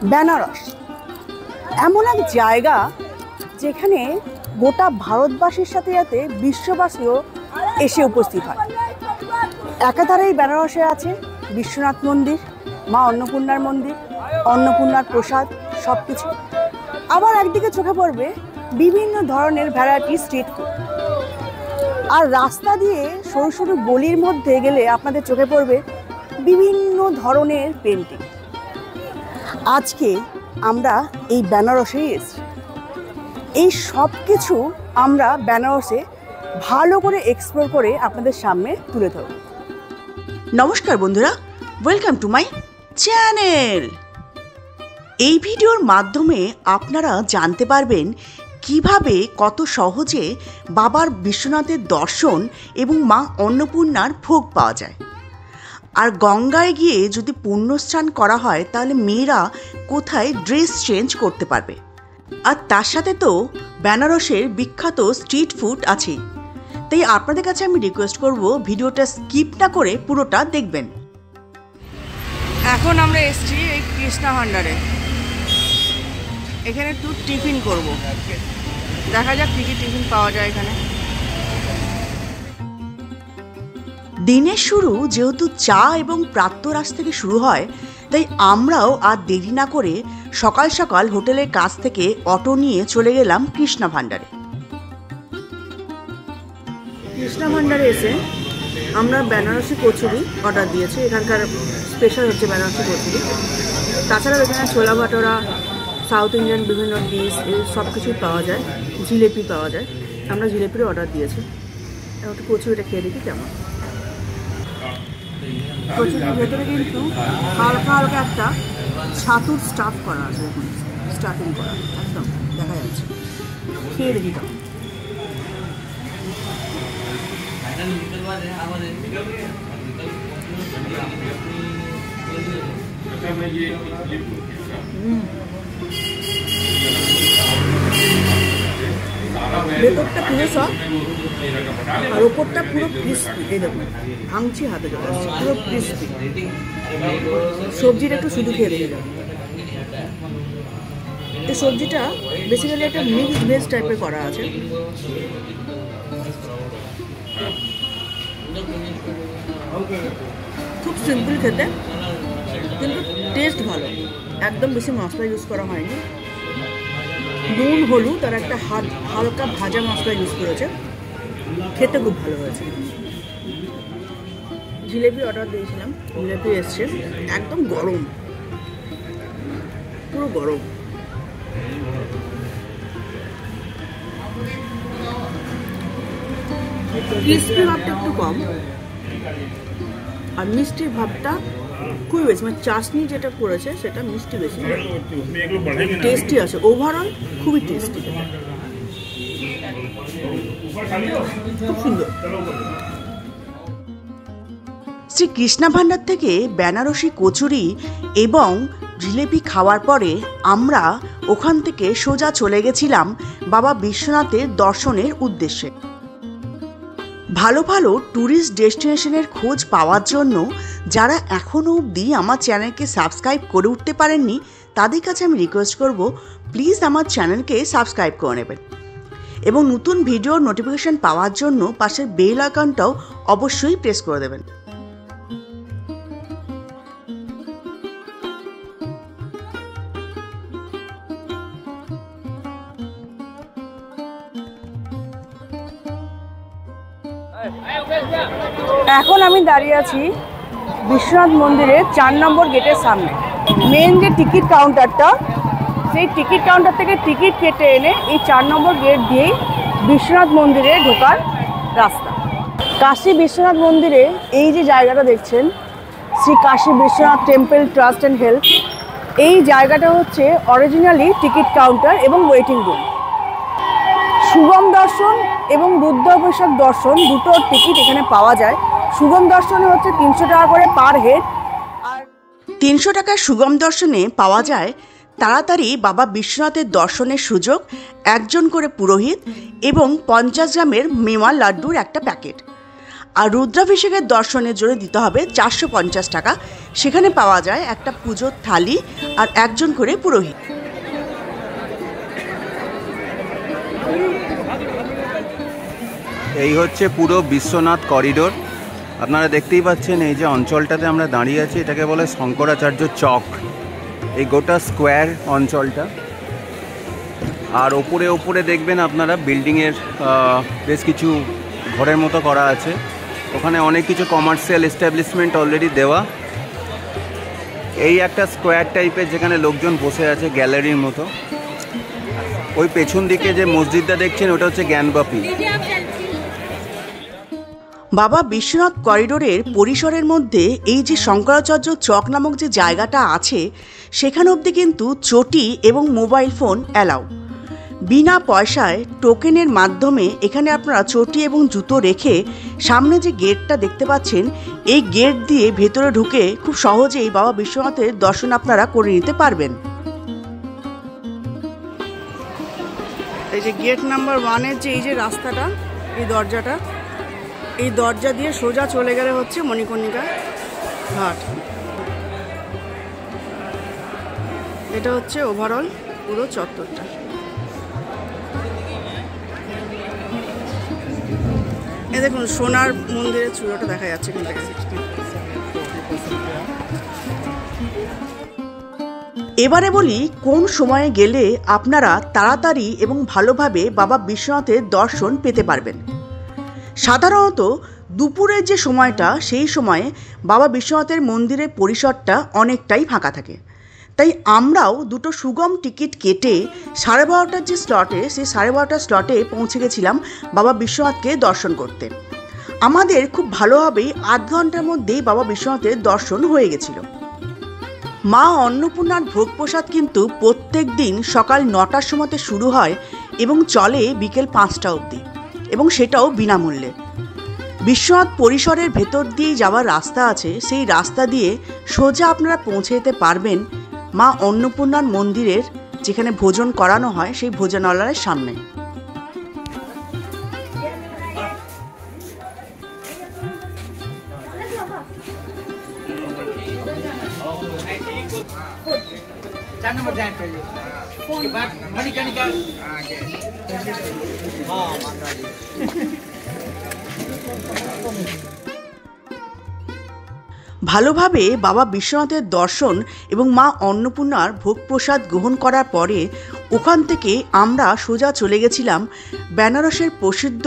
বেনারস এমন এক জায়গা যেখানে গোটা ভারতবাসীর সাথে সাথে বিশ্ববাসীও এসে উপস্থিত হয়। একাধারেই বেনারসে আছে বিশ্বনাথ মন্দির, মা অন্নপূর্ণার মন্দির, অন্নপূর্ণার প্রসাদ সব কিছু। আবার একদিকে চোখে পড়বে বিভিন্ন ধরনের ভ্যারাইটি স্ট্রিট ফুড। আর রাস্তা দিয়ে সরু সরু গলির মধ্যে গেলে আপনাদের চোখে পড়বে বিভিন্ন ধরনের পেন্টিং। আজকে আমরা এই বেনারসেই এসেছি। এই সব কিছু আমরা বেনারসে ভালো করে এক্সপ্লোর করে আপনাদের সামনে তুলে ধরব। নমস্কার বন্ধুরা, ওয়েলকাম টু মাই চ্যানেল। এই ভিডিওর মাধ্যমে আপনারা জানতে পারবেন কিভাবে কত সহজে বাবার বিশ্বনাথের দর্শন এবং মা অন্নপূর্ণার ভোগ পাওয়া যায়। আর গঙ্গায় গিয়ে যদি পুণ্যস্নান করা হয় তাহলে মেয়েরা কোথায় ড্রেস চেঞ্জ করতে পারবে। আর তার সাথে তো বেনারসের বিখ্যাত স্ট্রিট ফুড আছেই। তাই আপনাদের কাছে আমি রিকোয়েস্ট করব ভিডিওটা স্কিপ না করে পুরোটা দেখবেন। এখন আমরা এসেছি এই কৃষ্ণা ভান্ডারে। এখানে একটু টিফিন করব, দেখা যাক কী কী টিফিন পাওয়া যায় এখানে। দিনের শুরু যেহেতু চা এবং প্রাতরাশ থেকে শুরু হয়, তাই আমরাও আর দেরি না করে সকাল সকাল হোটেলের কাছ থেকে অটো নিয়ে চলে গেলাম কৃষ্ণা ভান্ডারে। কৃষ্ণা ভান্ডারে এসে আমরা বেনারসি কচুরি অর্ডার দিয়েছি। এখানকার স্পেশাল হচ্ছে বেনারসি কচুরি। তাছাড়াও এখানে ছোলা ভাটোরা, সাউথ ইন্ডিয়ান বিভিন্ন ডিশ সব কিছুই পাওয়া যায়, জিলেপি পাওয়া যায়। আমরা জিলেপির অর্ডার দিয়েছি। একটু কচুরিটা খেয়ে দেখি কেমন। কচুরির ভেতরে কিন্তু হালকা হালকা একটা ছাতুর স্টাফ করা আছে, এখন স্টাফিং করা একদম দেখা যাচ্ছে। খেয়ে দেখি কেমন। ভেতরটা পুরো সব আর ওপরটা পুরো ক্রিস্পি। এই দেখুন, ভাঙছি হাতে চলে আসছে, পুরো ক্রিস্পি। সবজিটা একটু শুধু খেয়ে দেখে যাবে। এই সবজিটা বেসিক্যালি একটা মিক্সড ভেজ টাইপের করা আছে। খুব সিম্পল খেতে, কিন্তু টেস্ট ভালো। একদম বেশি মশলা ইউজ করা হয়নি। নুন হলুদ আর একটা হালকা ভাজা মশলা ইউজ করেছে, খেতে খুব ভালো হয়েছে। জিলেপি অর্ডার দিয়েছিলাম, জিলেপি এসছে একদম গরম, পুরো গরম। ক্রিস্পি ভাবটা একটু কম আর মিষ্টির ভাবটা খুবই বেশি। মানে চাশনি যেটা করেছে সেটা মিষ্টি বেশি, টেস্টি আছে। ওভারঅল খুবই টেস্টি, খুব সুন্দর। শ্রী কৃষ্ণা ভান্ডার থেকে বেনারসি কচুরি এবং জিলেপি খাওয়ার পরে আমরা ওখান থেকে সোজা চলে গেছিলাম বাবা বিশ্বনাথের দর্শনের উদ্দেশ্যে। ভালো ভালো ট্যুরিস্ট ডেস্টিনেশনের খোঁজ পাওয়ার জন্য যারা এখনও অবধি আমার চ্যানেলকে সাবস্ক্রাইব করে উঠতে পারেননি, তাদের কাছে আমি রিকোয়েস্ট করব প্লিজ আমার চ্যানেলকে সাবস্ক্রাইব করে নেবেন এবং নতুন ভিডিওর নোটিফিকেশান পাওয়ার জন্য পাশের বেল আইকনটাও অবশ্যই প্রেস করে দেবেন। এখন আমি দাঁড়িয়ে আছি বিশ্বনাথ মন্দিরের 4 নম্বর গেটের সামনে। মেন যে টিকিট কাউন্টারটা, সেই টিকিট কাউন্টার থেকে টিকিট কেটে এনে এই 4 নম্বর গেট দিয়েই বিশ্বনাথ মন্দিরে ঢোকার রাস্তা। কাশী বিশ্বনাথ মন্দিরে এই যে জায়গাটা দেখছেন, Shri Kashi Biswanath temple trust and health, এই জায়গাটা হচ্ছে অরিজিনালি টিকিট কাউন্টার এবং ওয়েটিং রুম। সুগম দর্শন এবং রুদ্রাভিষেক দর্শন দুটো টিকিট এখানে পাওয়া যায়। সুগম দর্শনে হচ্ছে 300 টাকা করে পার হেড, আর 300 টাকার সুগম দর্শনে পাওয়া যায় তাড়াতাড়ি বাবা বিশ্বনাথের দর্শনের সুযোগ, একজন করে পুরোহিত এবং 50 গ্রামের মেওয়া লাড্ডুর একটা প্যাকেট। আর রুদ্রাভিষেকের দর্শনের জন্য দিতে হবে 450 টাকা। সেখানে পাওয়া যায় একটা পুজোর থালি আর একজন করে পুরোহিত। এই হচ্ছে পুরো বিশ্বনাথ করিডোর। আপনারা দেখতেই পাচ্ছেন এই যে অঞ্চলটাতে আমরা দাঁড়িয়ে আছি, এটাকে বলে শঙ্করাচার্য চক। এই গোটা স্কোয়ার অঞ্চলটা, আর ওপরে ওপরে দেখবেন আপনারা বিল্ডিংয়ের বেশ কিছু ঘরের মতো করা আছে। ওখানে অনেক কিছু কমার্শিয়াল এস্টাবলিশমেন্ট অলরেডি দেওয়া। এই একটা স্কোয়ার টাইপের যেখানে লোকজন বসে আছে গ্যালারির মতো। ওই পেছন দিকে যে মসজিদটা দেখছেন ওটা হচ্ছে জ্ঞানবাপী। বাবা বিশ্বনাথ করিডোরের পরিসরের মধ্যে এই যে শঙ্করাচার্য চক নামক যে জায়গাটা আছে, সেখানে অবধি কিন্তু চটি এবং মোবাইল ফোন অ্যালাউ। বিনা পয়সায় টোকেনের মাধ্যমে এখানে আপনারা চটি এবং জুতো রেখে সামনে যে গেটটা দেখতে পাচ্ছেন, এই গেট দিয়ে ভেতরে ঢুকে খুব সহজেই বাবা বিশ্বনাথের দর্শন আপনারা করে নিতে পারবেন। এই যে গেট নাম্বার 1-এর যে এই যে রাস্তাটা, এই দরজাটা, এই দরজা দিয়ে সোজা চলে গেলে হচ্ছে মণিকর্ণিকা ঘাট। এটা হচ্ছে ওভারঅল পুরো চত্বরটা। এই দেখুন সোনার মন্দিরের চূড়াটা দেখা যাচ্ছে এখান থেকে। এবারে বলি কোন সময়ে গেলে আপনারা তাড়াতাড়ি এবং ভালোভাবে বাবা বিশ্বনাথের দর্শন পেতে পারবেন। সাধারণত দুপুরের যে সময়টা, সেই সময়ে বাবা বিশ্বনাথের মন্দিরের পরিসরটা অনেকটাই ফাঁকা থাকে। তাই আমরাও দুটো সুগম টিকিট কেটে 12:30টার যে স্লটে, সেই 12:30টার স্লটে পৌঁছে গেছিলাম বাবা বিশ্বনাথকে দর্শন করতে। আমাদের খুব ভালোভাবেই 8 ঘন্টার মধ্যেই বাবা বিশ্বনাথের দর্শন হয়ে গেছিল। মা অন্নপূর্ণার ভোগ প্রসাদ কিন্তু প্রত্যেক দিন সকাল 9টার সময়তে শুরু হয় এবং চলে বিকেল 5টা অবধি, এবং সেটাও বিনামূল্যে। বিশ্বনাথ পরিসরের ভেতর দিয়ে যাওয়ার রাস্তা আছে, সেই রাস্তা দিয়ে সোজা আপনারা পৌঁছে যেতে পারবেন মা অন্নপূর্ণার মন্দিরের যেখানে ভোজন করানো হয়, সেই ভোজনালয়ের সামনে। ভালোভাবে বাবা বিশ্বনাথের দর্শন এবং মা অন্নপূর্ণার ভোগ প্রসাদ গ্রহণ করার পরে ওখান থেকে আমরা সোজা চলে গেছিলাম বেনারসের প্রসিদ্ধ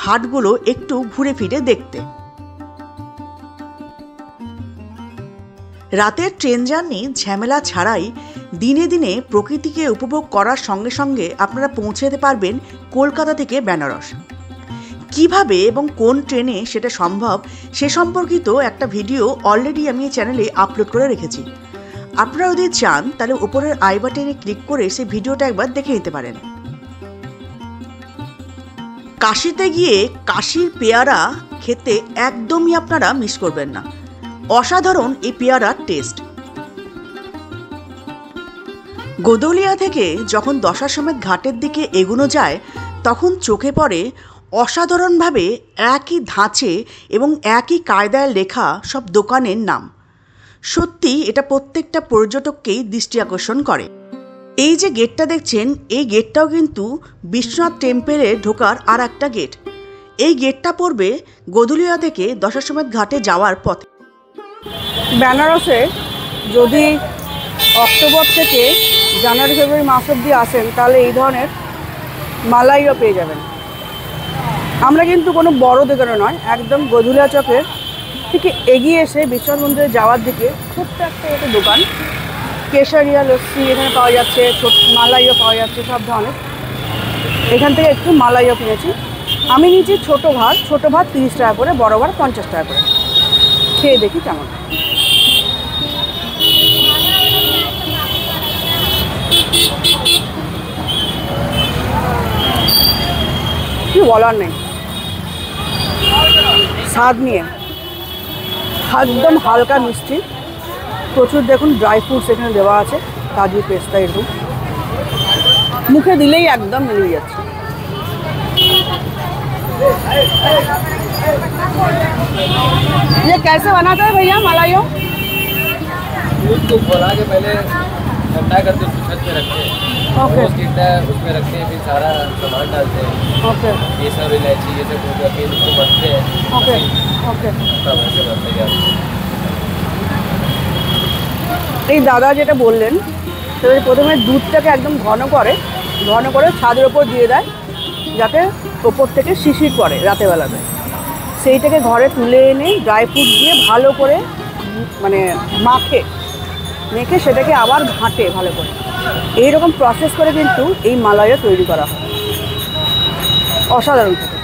ঘাটগুলো একটু ঘুরে ফিরে দেখতে। রাতের ট্রেন জার্নি ঝামেলা ছাড়াই দিনে দিনে প্রকৃতিকে উপভোগ করার সঙ্গে সঙ্গে আপনারা পৌঁছে যেতে পারবেন কলকাতা থেকে বেনারস। কিভাবে এবং কোন ট্রেনে সেটা সম্ভব সে সম্পর্কিত একটা ভিডিও অলরেডি আমি এই চ্যানেলে আপলোড করে রেখেছি। আপনারা যদি চান তাহলে উপরের আই বাটনে ক্লিক করে সেই ভিডিওটা একবার দেখে নিতে পারেন। কাশিতে গিয়ে কাশির পেয়ারা খেতে একদমই আপনারা মিস করবেন না। অসাধারণ এই পেয়ারার টেস্ট। গোদলিয়া থেকে যখন দশাশ্বমেধ ঘাটের দিকে এগোনো যায়, তখন চোখে পড়ে অসাধারণভাবে একই ধাঁচে এবং একই কায়দায় লেখা সব দোকানের নাম। সত্যি এটা প্রত্যেকটা পর্যটককেই দৃষ্টি আকর্ষণ করে। এই যে গেটটা দেখছেন, এই গেটটাও কিন্তু বিশ্বনাথ টেম্পেলে ঢোকার আর একটা গেট। এই গেটটা পড়বে গোদলিয়া থেকে দশাশ্বমেধ ঘাটে যাওয়ার পথে। বেনারসে যদি অক্টোবর থেকে জানুয়ারি ফেব্রুয়ারি মাস অবধি আসেন, তাহলে এই ধরনের মালাইও পেয়ে যাবেন। আমরা কিন্তু কোনো বড় দোকানে নয়, একদম গোধুলিয়া চকের থেকে এগিয়ে এসে বিশ্বনাথ মন্দিরে যাওয়ার দিকে ছোট্ট একটা দোকান, কেশরিয়া লস্যি এখানে পাওয়া যাচ্ছে, ছোট মালাইও পাওয়া যাচ্ছে সব ধরনের। এখান থেকে একটু মালাইও কিনেছি। আমি নিয়েছি ছোটো ভাত 30 টাকা করে, বড় ভাত 50 টাকা করে। খেয়ে দেখি কেমন। কি বলার নেই, স্বাদ নিয়ে একদম হালকা মিষ্টি, প্রচুর দেখুন ড্রাই ফ্রুটস এখানে দেওয়া আছে, কাজু পেস্তা, এরকম মুখে দিলেই একদম মিলিয়ে যাচ্ছে। ये कैसे बनाते हैं भैया malayo? दूध को खौला के पहले ठंडा करते हैं, छत पे रखते हैं। ओके रोज गिरता है उसमें रखते हैं, फिर सारा सामान डालते हैं, ओके ये सब इलायची ये सब हो गया, फिर उसको मसते हैं। Okay okay. तब ऐसे बनते हैं। এই দাদা যেটা বললেন সেটা প্রথমে দুধটাকে একদম ঘন করে ছাদের ওপর দিয়ে দেয় যাতে ওপর থেকে শিশির পড়ে রাতেবেলাতে। সেইটাকে ঘরে তুলে এনে ড্রাই ফ্রুট দিয়ে ভালো করে মানে মেখে সেটাকে আবার ঘাঁটে ভালো করে। এইরকম প্রসেস করে কিন্তু এই মালাইয়া তৈরি করা হয়। অসাধারণ খেতে।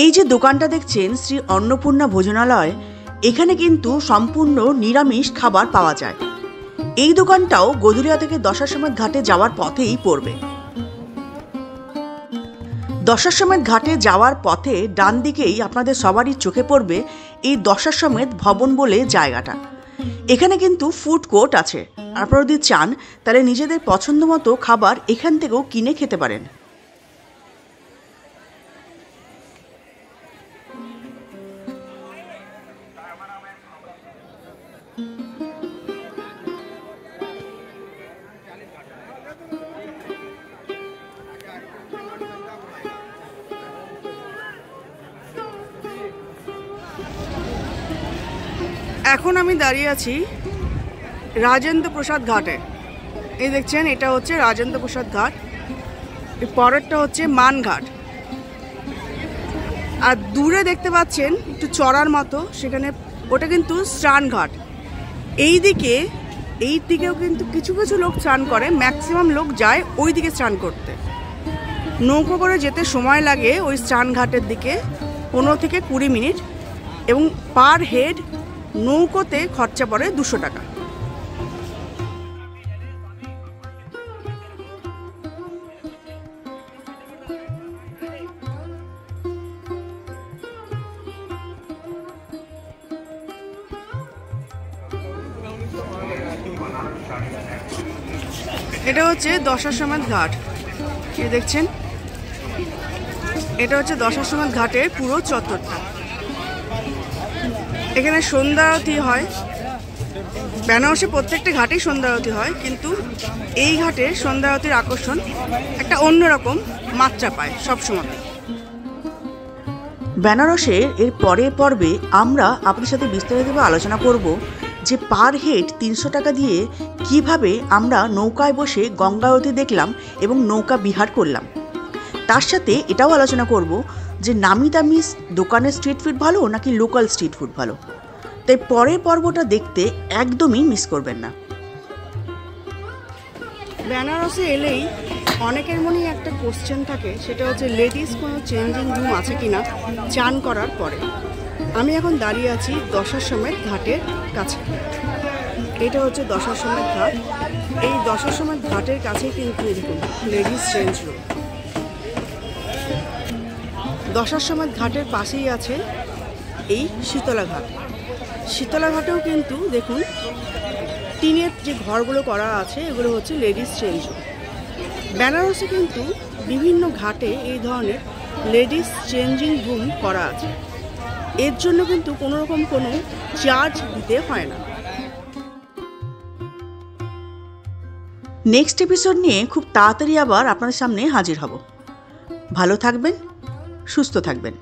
এই যে দোকানটা দেখছেন শ্রী অন্নপূর্ণা ভোজনালয়, এখানে কিন্তু সম্পূর্ণ নিরামিষ খাবার পাওয়া যায়। এই দোকানটাও গধুরিয়া থেকে দশাশ্বমেধ ঘাটে যাওয়ার পথেই পড়বে। দশাশ্বমেধ ঘাটে যাওয়ার পথে ডান দিকেই আপনাদের সবারই চোখে পড়বে এই দশাশ্বমেধ ভবন বলে জায়গাটা। এখানে কিন্তু ফুড কোর্ট আছে। আপনারা যদি চান তাহলে নিজেদের পছন্দ মতো খাবার এখান থেকেও কিনে খেতে পারেন। এখন আমি দাঁড়িয়ে আছি রাজেন্দ্র প্রসাদ ঘাটে। এই দেখছেন এটা হচ্ছে রাজেন্দ্র প্রসাদ ঘাট, এই পরেরটা হচ্ছে মানঘাট। আর দূরে দেখতে পাচ্ছেন একটু চড়ার মতো, সেখানে ওটা কিন্তু স্নানঘাট। এই দিকেও কিন্তু কিছু কিছু লোক স্নান করে, ম্যাক্সিমাম লোক যায় ওই দিকে স্নান করতে। নৌকো করে যেতে সময় লাগে ওই স্নানঘাটের দিকে 15 থেকে 20 মিনিট, এবং পার হেড নৌকোতে খরচা পড়ে 200 টাকা। এটা হচ্ছে দশাশ্বমেধ ঘাট। এই দেখছেন এটা হচ্ছে দশাশ্বমেধ ঘাটের পুরো চত্বরটা। এখানে সন্ধ্যা আরতি হয়। বেনারসে প্রত্যেকটা ঘাটেই সন্ধ্যা আরতি হয়, কিন্তু এই ঘাটের সন্ধ্যা আরতির আকর্ষণ একটা অন্যরকম মাত্রা পায় সবসময়। বেনারসের এর পরের পর্বে আমরা আপনাদের সাথে বিস্তারিতভাবে আলোচনা করব যে পার হেড 300 টাকা দিয়ে কিভাবে আমরা নৌকায় বসে গঙ্গা আরতি দেখলাম এবং নৌকা বিহার করলাম। তার সাথে এটাও আলোচনা করব যে নামি দামি দোকানের স্ট্রিট ফুড ভালো নাকি লোকাল স্ট্রিট ফুড ভালো। তাই পরের পর্বটা দেখতে একদমই মিস করবেন না। বেনারসে এলেই অনেকের মনেই একটা কোশ্চেন থাকে, সেটা হচ্ছে লেডিস কোনো চেঞ্জিং রুম আছে কিনা চান করার পরে। আমি এখন দাঁড়িয়ে আছি দশাশ্বমেধ ঘাটের কাছে। এটা হচ্ছে দশাশ্বমেধ ঘাট। এই দশাশ্বমেধ ঘাটের কাছেই কিন্তু দেখুন লেডিস চেঞ্জ রুম। দশাশ্বমেধ ঘাটের পাশেই আছে এই শীতলা ঘাট। শীতলা ঘাটেও কিন্তু দেখুন টিনের যে ঘরগুলো করা আছে এগুলো হচ্ছে লেডিস চেঞ্জ রুম। বেনারসে কিন্তু বিভিন্ন ঘাটে এই ধরনের লেডিস চেঞ্জিং রুম করা আছে। এর জন্য কিন্তু কোনো রকম কোনো চার্জ দিতে হয় না। নেক্সট এপিসোড নিয়ে খুব তাড়াতাড়ি আবার আপনাদের সামনে হাজির হব। ভালো থাকবেন, সুস্থ থাকবেন।